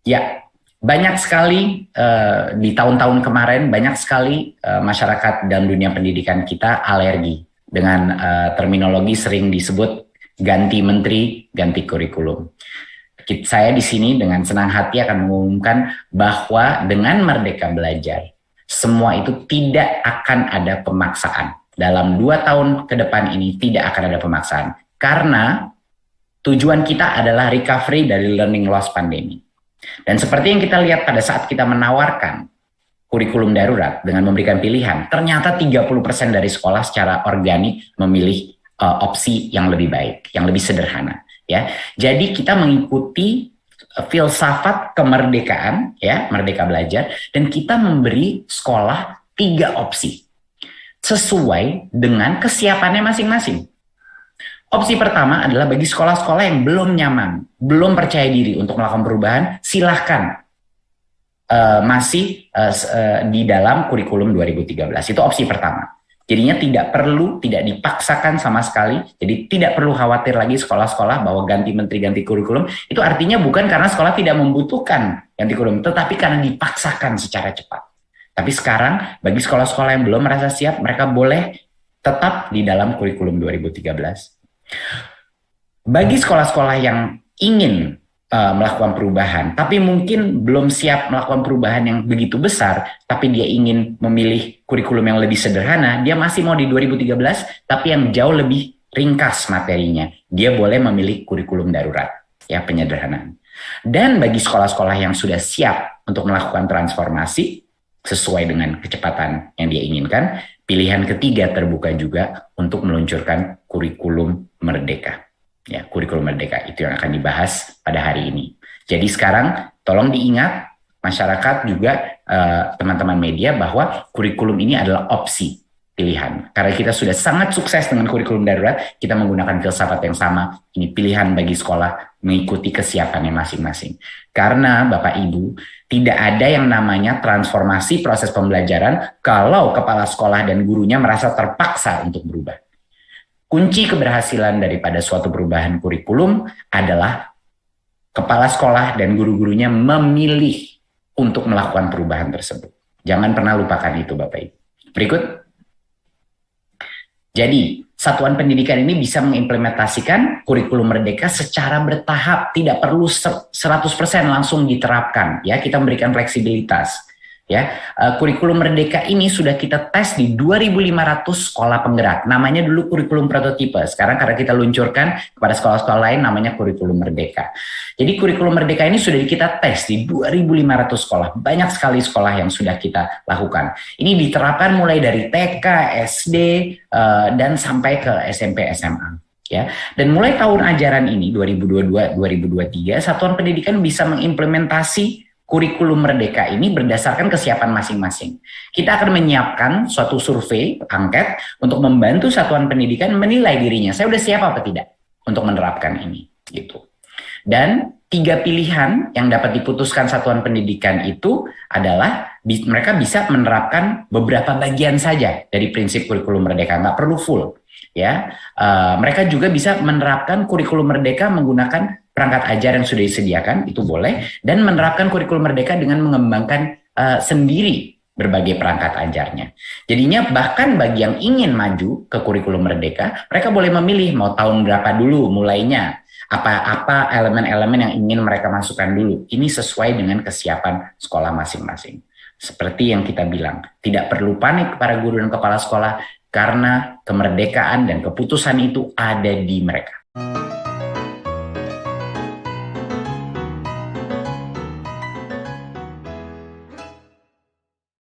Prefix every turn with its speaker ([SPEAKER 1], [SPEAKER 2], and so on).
[SPEAKER 1] Ya, banyak sekali di tahun-tahun kemarin banyak sekali masyarakat dan dunia pendidikan kita alergi dengan terminologi sering disebut ganti menteri, ganti kurikulum. Saya di sini dengan senang hati akan mengumumkan bahwa dengan Merdeka Belajar, semua itu tidak akan ada pemaksaan. Dalam 2 tahun ke depan ini tidak akan ada pemaksaan. Karena tujuan kita adalah recovery dari learning loss pandemi. Dan seperti yang kita lihat pada saat kita menawarkan kurikulum darurat dengan memberikan pilihan, ternyata 30% dari sekolah secara organik memilih opsi yang lebih baik, yang lebih sederhana. Ya, jadi kita mengikuti filsafat kemerdekaan, ya, Merdeka Belajar, dan kita memberi sekolah 3 opsi sesuai dengan kesiapannya masing-masing. Opsi pertama adalah bagi sekolah-sekolah yang belum nyaman, belum percaya diri untuk melakukan perubahan, silahkan masih di dalam kurikulum 2013. Itu opsi pertama. Jadinya tidak dipaksakan sama sekali, jadi tidak perlu khawatir lagi sekolah-sekolah bahwa ganti menteri, ganti kurikulum, itu artinya bukan karena sekolah tidak membutuhkan ganti kurikulum, tetapi karena dipaksakan secara cepat. Tapi sekarang, bagi sekolah-sekolah yang belum merasa siap, mereka boleh tetap di dalam kurikulum 2013. Bagi sekolah-sekolah yang ingin melakukan perubahan, tapi mungkin belum siap melakukan perubahan yang begitu besar, tapi dia ingin memilih kurikulum yang lebih sederhana, dia masih mau di 2013, tapi yang jauh lebih ringkas materinya, dia boleh memilih kurikulum darurat, ya, penyederhanaan. Dan bagi sekolah-sekolah yang sudah siap untuk melakukan transformasi sesuai dengan kecepatan yang dia inginkan, pilihan ketiga terbuka juga untuk meluncurkan kurikulum merdeka. Ya, kurikulum merdeka itu yang akan dibahas pada hari ini. Jadi sekarang tolong diingat masyarakat juga teman-teman media bahwa kurikulum ini adalah opsi pilihan. Karena kita sudah sangat sukses dengan kurikulum darurat, kita menggunakan filsafat yang sama. Ini pilihan bagi sekolah mengikuti kesiapannya masing-masing. Karena Bapak Ibu, tidak ada yang namanya transformasi proses pembelajaran kalau kepala sekolah dan gurunya merasa terpaksa untuk berubah. Kunci keberhasilan daripada suatu perubahan kurikulum adalah kepala sekolah dan guru-gurunya memilih untuk melakukan perubahan tersebut. Jangan pernah lupakan itu, Bapak Ibu. Berikut. Jadi, satuan pendidikan ini bisa mengimplementasikan kurikulum merdeka secara bertahap, tidak perlu 100% langsung diterapkan. Ya, kita memberikan fleksibilitas. Ya, kurikulum merdeka ini sudah kita tes di 2.500 sekolah penggerak. Namanya dulu kurikulum prototipe. Sekarang karena kita luncurkan kepada sekolah-sekolah lain namanya kurikulum merdeka. Jadi kurikulum merdeka ini sudah kita tes di 2.500 sekolah. Banyak sekali sekolah yang sudah kita lakukan. Ini diterapkan mulai dari TK, SD, dan sampai ke SMP, SMA. Ya, dan mulai tahun ajaran ini 2022-2023, satuan pendidikan bisa mengimplementasi kurikulum merdeka ini berdasarkan kesiapan masing-masing. Kita akan menyiapkan suatu survei, angket, untuk membantu satuan pendidikan menilai dirinya. Saya udah siap apa tidak untuk menerapkan ini, gitu. Dan 3 pilihan yang dapat diputuskan satuan pendidikan itu adalah mereka bisa menerapkan beberapa bagian saja dari prinsip kurikulum merdeka, nggak perlu full. Ya, mereka juga bisa menerapkan kurikulum merdeka menggunakan perangkat ajar yang sudah disediakan, itu boleh, dan menerapkan kurikulum merdeka dengan mengembangkan sendiri berbagai perangkat ajarnya. Jadinya bahkan bagi yang ingin maju ke kurikulum merdeka, mereka boleh memilih mau tahun berapa dulu mulainya, apa elemen-elemen yang ingin mereka masukkan dulu. Ini sesuai dengan kesiapan sekolah masing-masing. Seperti yang kita bilang, tidak perlu panik para guru dan kepala sekolah, karena kemerdekaan dan keputusan itu ada di mereka.